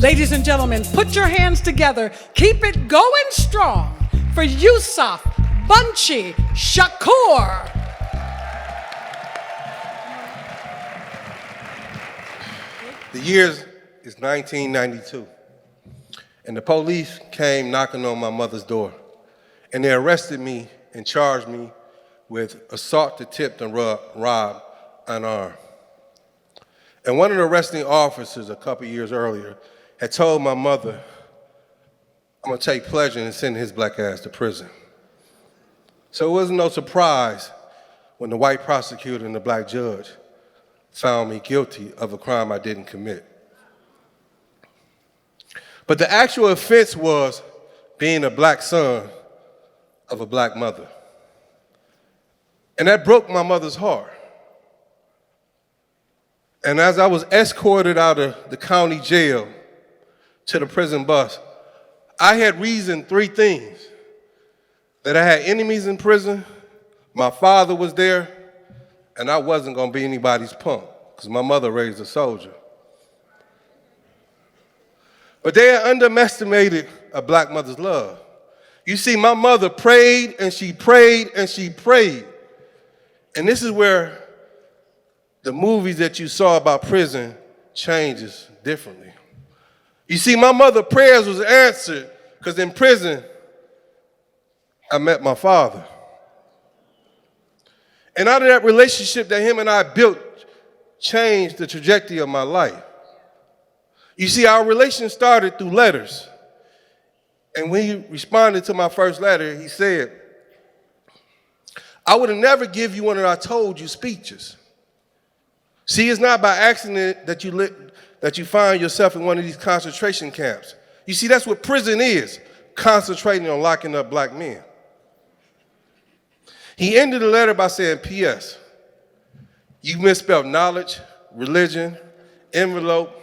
Ladies and gentlemen, put your hands together. Keep it going strong for Yusef Bunchy Shakur. The year is 1992, and the police came knocking on my mother's door, and they arrested me and charged me with assault to tip and rob unarmed. And one of the arresting officers a couple years earlier had told my mother, I'm gonna take pleasure in sending his black ass to prison. So it wasn't no surprise when the white prosecutor and the black judge found me guilty of a crime I didn't commit. But the actual offense was being a black son of a black mother. And that broke my mother's heart. And as I was escorted out of the county jail to the prison bus, I had reasoned three things: that I had enemies in prison, my father was there, and I wasn't gonna be anybody's punk, because my mother raised a soldier. But they had underestimated a black mother's love. You see, my mother prayed and she prayed and she prayed. And this is where the movies that you saw about prison changes differently. You see, my mother's prayers was answered because in prison, I met my father. And out of that relationship that him and I built, changed the trajectory of my life. You see, our relation started through letters. And when he responded to my first letter, he said, I would have never give you one of I told you speeches. See, it's not by accident that you find yourself in one of these concentration camps. You see, that's what prison is, concentrating on locking up black men. He ended the letter by saying, P.S., you misspelled knowledge, religion, envelope.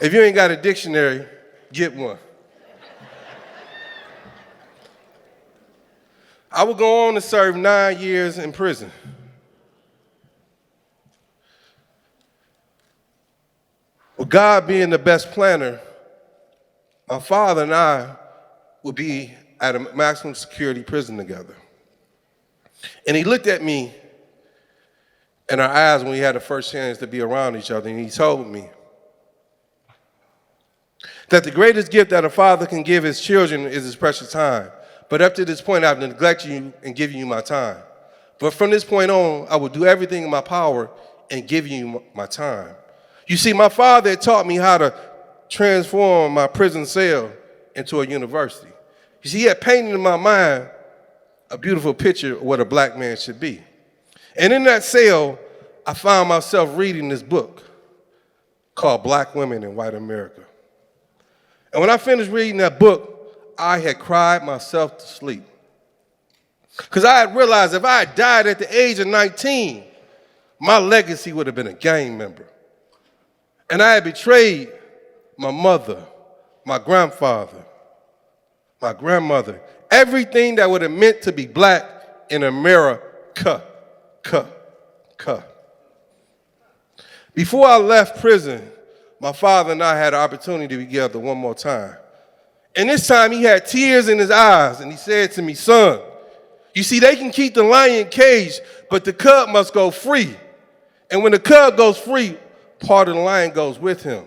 If you ain't got a dictionary, get one. I would go on to serve 9 years in prison. With God being the best planner, my father and I would be at a maximum security prison together. And he looked at me in our eyes when we had the first chance to be around each other, and he told me that the greatest gift that a father can give his children is his precious time. But up to this point, I've neglected you and given you my time. But from this point on, I will do everything in my power and give you my time. You see, my father had taught me how to transform my prison cell into a university. You see, he had painted in my mind a beautiful picture of what a black man should be. And in that cell, I found myself reading this book called Black Women in White America. And when I finished reading that book, I had cried myself to sleep. Because I had realized if I had died at the age of 19, my legacy would have been a gang member. And I had betrayed my mother, my grandfather, my grandmother, everything that would have meant to be black in America. Before I left prison, my father and I had an opportunity to be together one more time. And this time he had tears in his eyes and he said to me, son, you see, they can keep the lion caged, but the cub must go free. And when the cub goes free, part of the lion goes with him.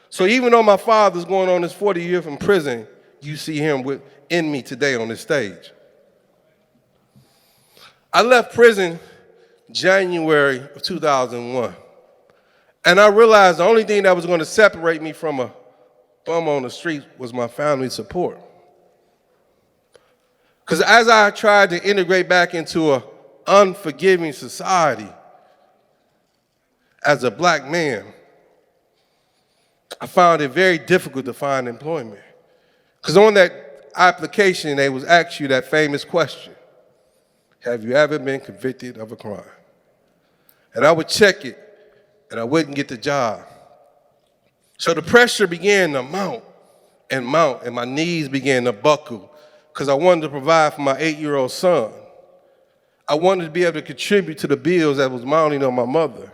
So even though my father's going on his 40 years from prison, you see him in me today on this stage. I left prison January of 2001. And I realized the only thing that was going to separate me from a bum on the street was my family support. Because as I tried to integrate back into an unforgiving society as a black man, I found it very difficult to find employment. Because on that application, they was asked you that famous question, have you ever been convicted of a crime? And I would check it, and I wouldn't get the job. So the pressure began to mount, and my knees began to buckle, because I wanted to provide for my 8-year-old son. I wanted to be able to contribute to the bills that was mounting on my mother.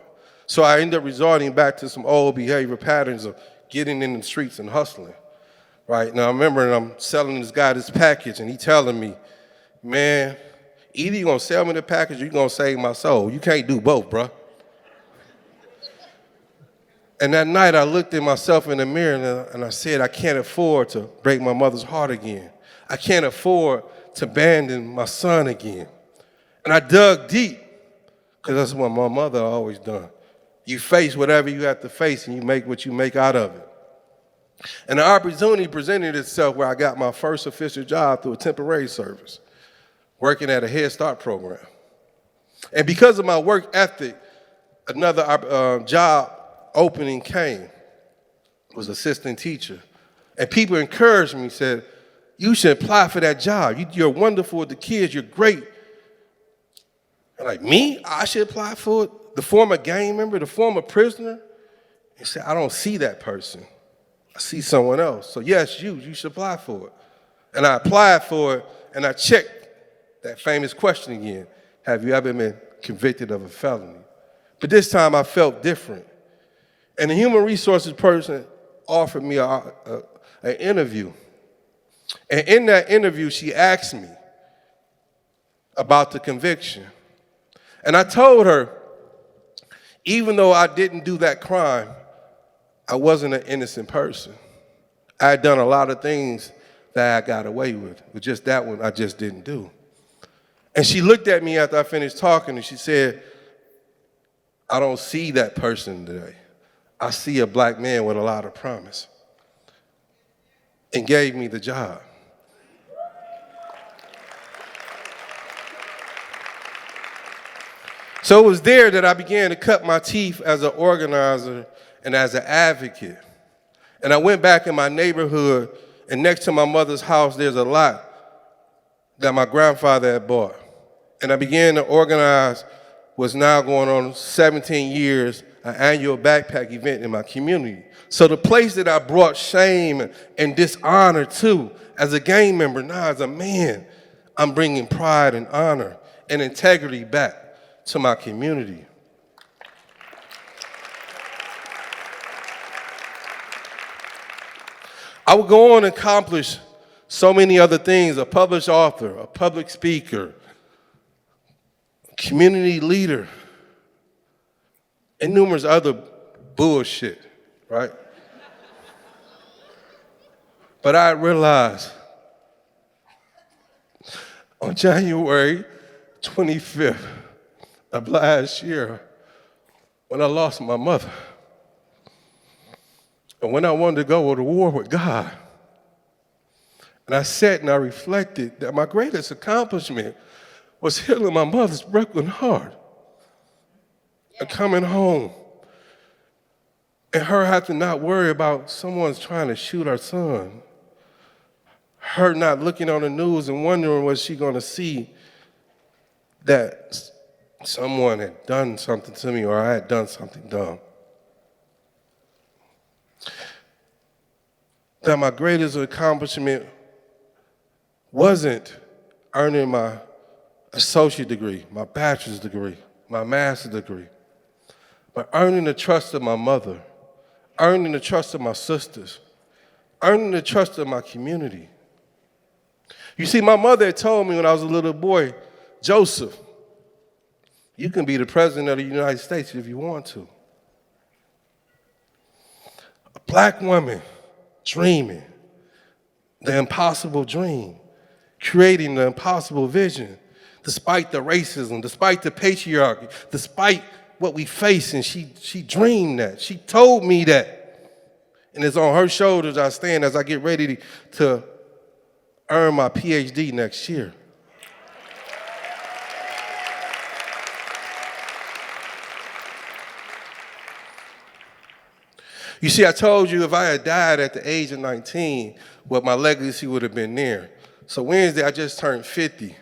So I ended up resorting back to some old behavior patterns of getting in the streets and hustling. Right? Now I remember I'm selling this guy this package and he telling me, man, either you're gonna sell me the package or you're gonna save my soul. You can't do both, bruh. And that night I looked at myself in the mirror and I said, I can't afford to break my mother's heart again. I can't afford to abandon my son again. And I dug deep, because that's what my mother always done. You face whatever you have to face and you make what you make out of it. And the opportunity presented itself where I got my first official job through a temporary service, working at a Head Start program. And because of my work ethic, another job opening came. It was assistant teacher. And people encouraged me, said, you should apply for that job. You're wonderful with the kids, you're great. I'm like, me? I should apply for it? The former gang member, the former prisoner? He said, I don't see that person. I see someone else. So yes, you should apply for it. And I applied for it, and I checked that famous question again. Have you ever been convicted of a felony? But this time I felt different. And the human resources person offered me an interview. And in that interview, she asked me about the conviction. And I told her, even though I didn't do that crime, I wasn't an innocent person. I had done a lot of things that I got away with, but just that one I just didn't do. And she looked at me after I finished talking and she said, I don't see that person today. I see a black man with a lot of promise, and gave me the job. So it was there that I began to cut my teeth as an organizer and as an advocate. And I went back in my neighborhood, and next to my mother's house, there's a lot that my grandfather had bought. And I began to organize what's now going on 17 years, an annual backpack event in my community. So the place that I brought shame and dishonor to as a gang member, now as a man, I'm bringing pride and honor and integrity back to my community. I would go on and accomplish so many other things: a published author, a public speaker, community leader, and numerous other bullshit, right? But I realized on January 25th of last year, when I lost my mother, and when I wanted to go to war with God, and I sat and I reflected that my greatest accomplishment was healing my mother's broken heart and coming home and her having to not worry about someone's trying to shoot her son, her not looking on the news and wondering was she going to see that someone had done something to me or I had done something dumb. That my greatest accomplishment wasn't earning my associate degree, my bachelor's degree, my master's degree, but earning the trust of my mother, earning the trust of my sisters, earning the trust of my community. You see, my mother had told me when I was a little boy, Joseph, you can be the president of the United States if you want to. A black woman dreaming the impossible dream, creating the impossible vision, despite the racism, despite the patriarchy, despite what we face, and she dreamed that. She told me that. And it's on her shoulders I stand as I get ready to earn my PhD next year. You see, I told you if I had died at the age of 19, what my legacy would have been there. So Wednesday, I just turned 50.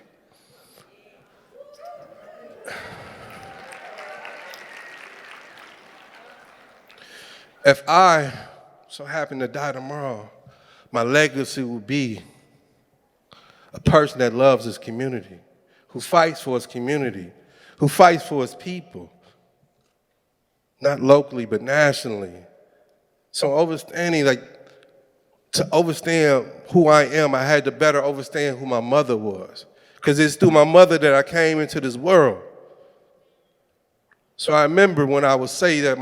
If I so happen to die tomorrow, my legacy would be a person that loves his community, who fights for his community, who fights for his people, not locally, but nationally. So understanding, like, to understand who I am, I had to better understand who my mother was. Because it's through my mother that I came into this world. So I remember when I would say that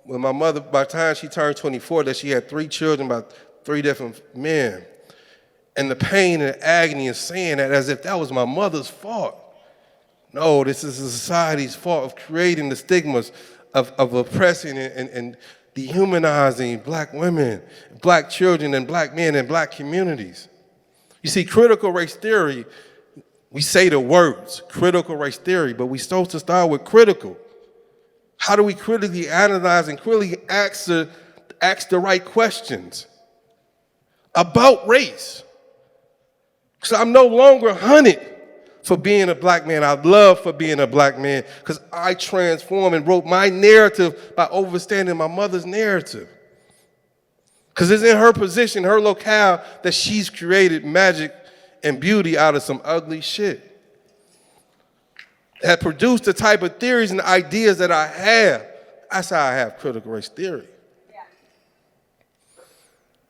when my mother, by the time she turned 24, that she had 3 children by 3 different men. And the pain and agony of saying that as if that was my mother's fault. No, this is society's fault of creating the stigmas of oppressing and dehumanizing black women, black children, and black men in black communities. You see, critical race theory, we say the words, critical race theory, but we're supposed to start with critical. How do we critically analyze and critically ask the right questions about race? Because I'm no longer hunted for being a black man. I love for being a black man because I transformed and wrote my narrative by understanding my mother's narrative. Because it's in her position, her locale, that she's created magic and beauty out of some ugly shit. That produced the type of theories and ideas that I have. That's how I have critical race theory.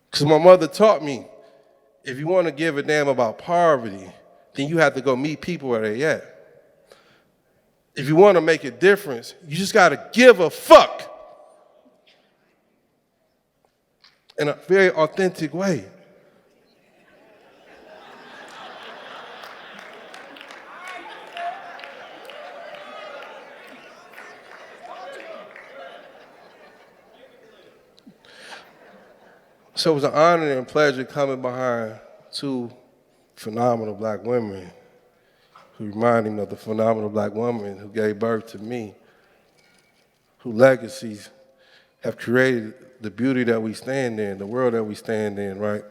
Because my mother taught me, if you want to give a damn about poverty, then you have to go meet people where they at. If you want to make a difference, you just got to give a fuck in a very authentic way. So it was an honor and pleasure coming behind 2 phenomenal black women who reminded me of the phenomenal black woman who gave birth to me, whose legacies have created the beauty that we stand in, the world that we stand in, right?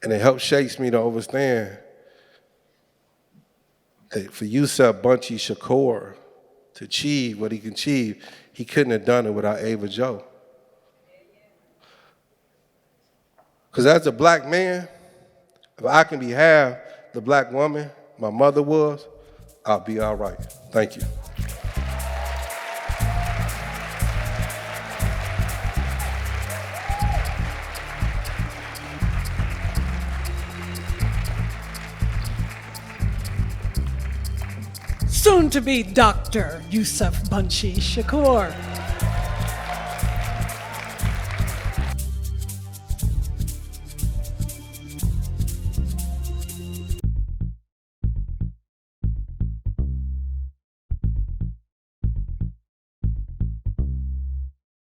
And it helped shapes me to understand that for Yusef Bunchy Shakur to achieve what he can achieve, he couldn't have done it without Ava Joe. Because as a black man, if I can be half the black woman my mother was, I'll be all right. Thank you. Soon to be Dr. Yusef Bunchy Shakur.